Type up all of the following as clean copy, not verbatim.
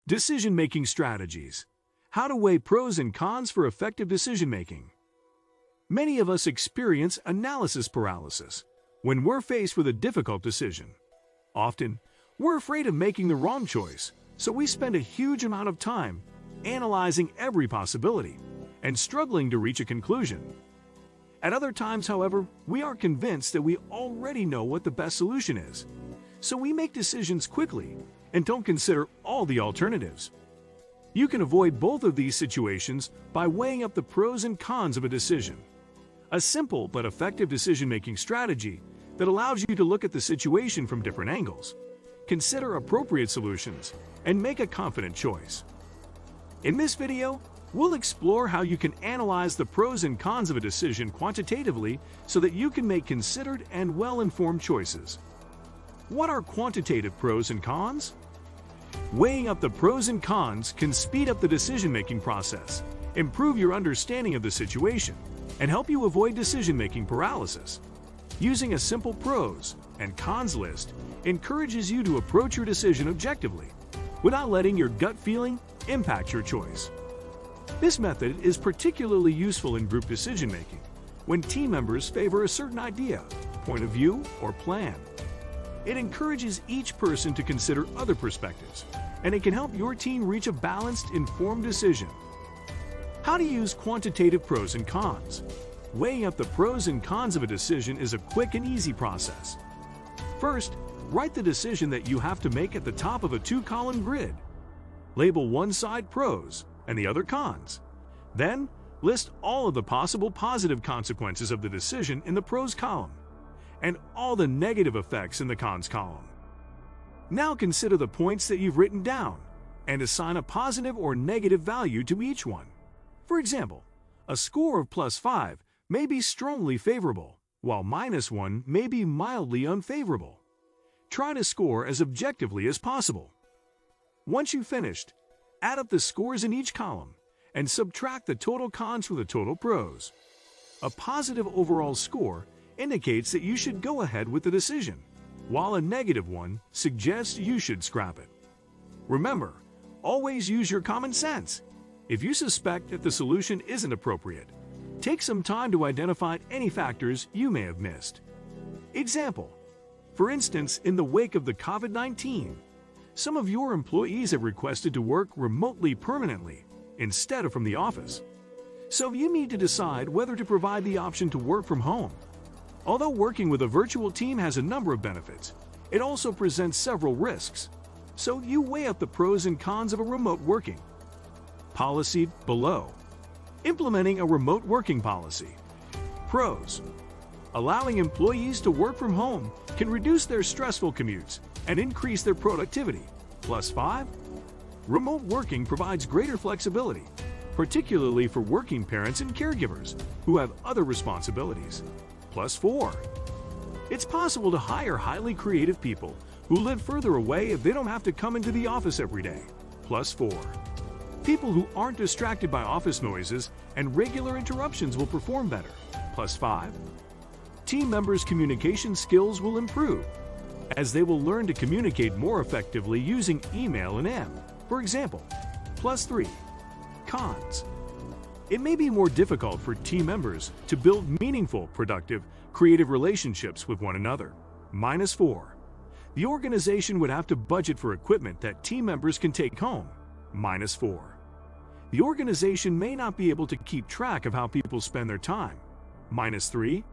Decision-making strategies. How to weigh pros and cons for effective decision-making. Many of us experience analysis paralysis when we're faced with a difficult decision. Often, we're afraid of making the wrong choice, so we spend a huge amount of time analyzing every possibility and struggling to reach a conclusion. At other times, however, we are convinced that we already know what the best solution is, so we make decisions quickly and don't consider all the alternatives. You can avoid both of these situations by weighing up the pros and cons of a decision. A simple but effective decision-making strategy that allows you to look at the situation from different angles, consider appropriate solutions, and make a confident choice. In this video, we'll explore how you can analyze the pros and cons of a decision quantitatively so that you can make considered and well-informed choices. What are quantitative pros and cons? Weighing up the pros and cons can speed up the decision-making process, improve your understanding of the situation, and help you avoid decision-making paralysis. Using a simple pros and cons list encourages you to approach your decision objectively, without letting your gut feeling impact your choice. This method is particularly useful in group decision-making, when team members favor a certain idea, point of view, or plan. It encourages each person to consider other perspectives, and it can help your team reach a balanced, informed decision. How to use quantitative pros and cons. Weighing up the pros and cons of a decision is a quick and easy process. First, write the decision that you have to make at the top of a two-column grid. Label one side pros and the other cons. Then, list all of the possible positive consequences of the decision in the pros column, and all the negative effects in the cons column. Now consider the points that you've written down and assign a positive or negative value to each one. For example, a score of +5 may be strongly favorable, while -1 may be mildly unfavorable. Try to score as objectively as possible. Once you've finished, add up the scores in each column and subtract the total cons from the total pros. A positive overall score indicates that you should go ahead with the decision, while a negative one suggests you should scrap it. Remember, always use your common sense. If you suspect that the solution isn't appropriate, take some time to identify any factors you may have missed. Example: for instance, in the wake of the COVID-19, some of your employees have requested to work remotely permanently instead of from the office. So you need to decide whether to provide the option to work from home. Although working with a virtual team has a number of benefits, it also presents several risks. So you weigh up the pros and cons of a remote working policy below. Implementing a remote working policy. Pros: allowing employees to work from home can reduce their stressful commutes and increase their productivity. +5. Remote working provides greater flexibility, particularly for working parents and caregivers who have other responsibilities. +4. It's possible to hire highly creative people who live further away if they don't have to come into the office every day. +4. People who aren't distracted by office noises and regular interruptions will perform better. +5. Team members' communication skills will improve, as they will learn to communicate more effectively using email and for example. +3. Cons. It may be more difficult for team members to build meaningful, productive, creative relationships with one another. -4. The organization would have to budget for equipment that team members can take home. -4. The organization may not be able to keep track of how people spend their time. -3.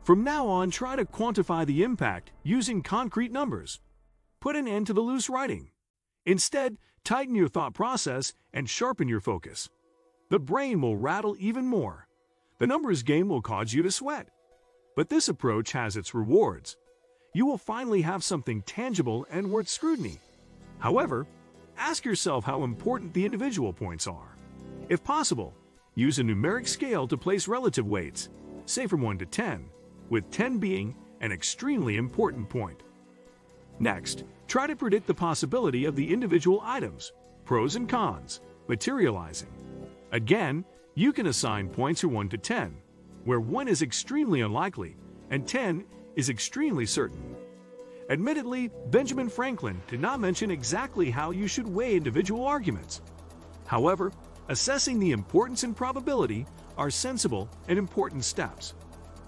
From now on, try to quantify the impact using concrete numbers. Put an end to the loose writing. Instead, tighten your thought process and sharpen your focus. The brain will rattle even more. The numbers game will cause you to sweat. But this approach has its rewards. You will finally have something tangible and worth scrutiny. However, ask yourself how important the individual points are. If possible, use a numeric scale to place relative weights, say from 1 to 10, with 10 being an extremely important point. Next, try to predict the possibility of the individual items, pros and cons, materializing. Again, you can assign points from 1 to 10, where 1 is extremely unlikely and 10 is extremely certain. Admittedly, Benjamin Franklin did not mention exactly how you should weigh individual arguments. However, assessing the importance and probability are sensible and important steps.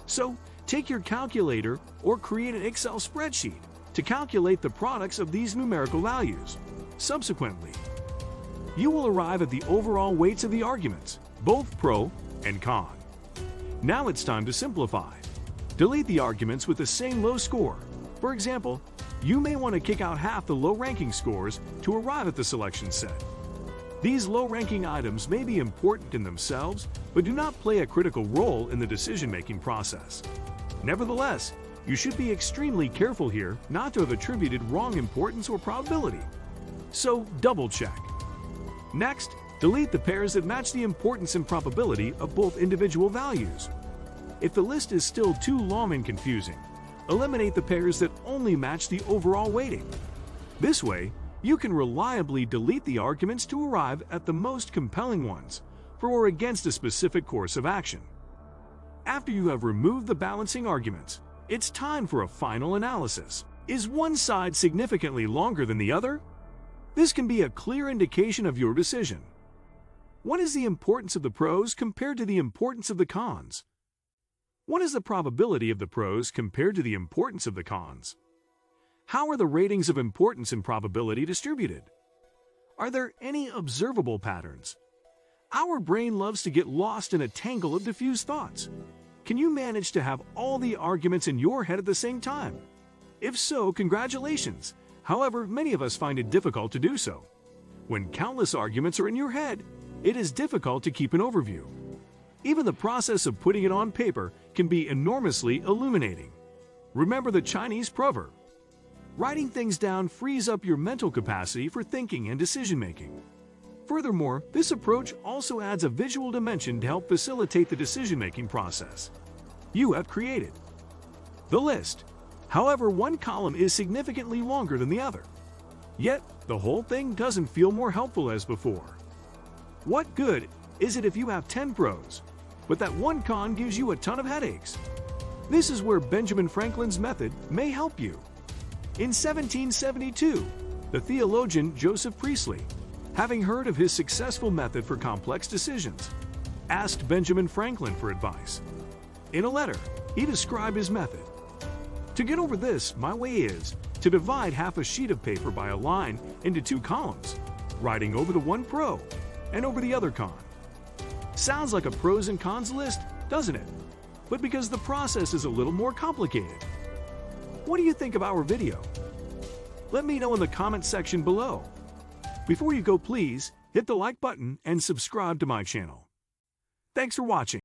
So, take your calculator or create an Excel spreadsheet to calculate the products of these numerical values. Subsequently, you will arrive at the overall weights of the arguments, both pro and con. Now it's time to simplify. Delete the arguments with the same low score. For example, you may want to kick out half the low-ranking scores to arrive at the selection set. These low-ranking items may be important in themselves, but do not play a critical role in the decision-making process. Nevertheless, you should be extremely careful here not to have attributed wrong importance or probability. So, double-check. Next, delete the pairs that match the importance and probability of both individual values. If the list is still too long and confusing, eliminate the pairs that only match the overall weighting. This way, you can reliably delete the arguments to arrive at the most compelling ones for or against a specific course of action. After you have removed the balancing arguments, it's time for a final analysis. Is one side significantly longer than the other? This can be a clear indication of your decision. What is the importance of the pros compared to the importance of the cons? What is the probability of the pros compared to the importance of the cons? How are the ratings of importance and probability distributed? Are there any observable patterns? Our brain loves to get lost in a tangle of diffused thoughts. Can you manage to have all the arguments in your head at the same time? If so, congratulations. However, many of us find it difficult to do so. When countless arguments are in your head, it is difficult to keep an overview. Even the process of putting it on paper can be enormously illuminating. Remember the Chinese proverb, writing things down frees up your mental capacity for thinking and decision-making. Furthermore, this approach also adds a visual dimension to help facilitate the decision-making process you have created. The list. However, one column is significantly longer than the other. Yet, the whole thing doesn't feel more helpful as before. What good is it if you have 10 pros, but that one con gives you a ton of headaches? This is where Benjamin Franklin's method may help you. In 1772, the theologian Joseph Priestley, having heard of his successful method for complex decisions, asked Benjamin Franklin for advice. In a letter, he described his method. To get over this, my way is to divide half a sheet of paper by a line into 2 columns, writing over the one pro and over the other con. Sounds like a pros and cons list, doesn't it? But because the process is a little more complicated. What do you think of our video? Let me know in the comments section below. Before you go, please hit the like button and subscribe to my channel. Thanks for watching.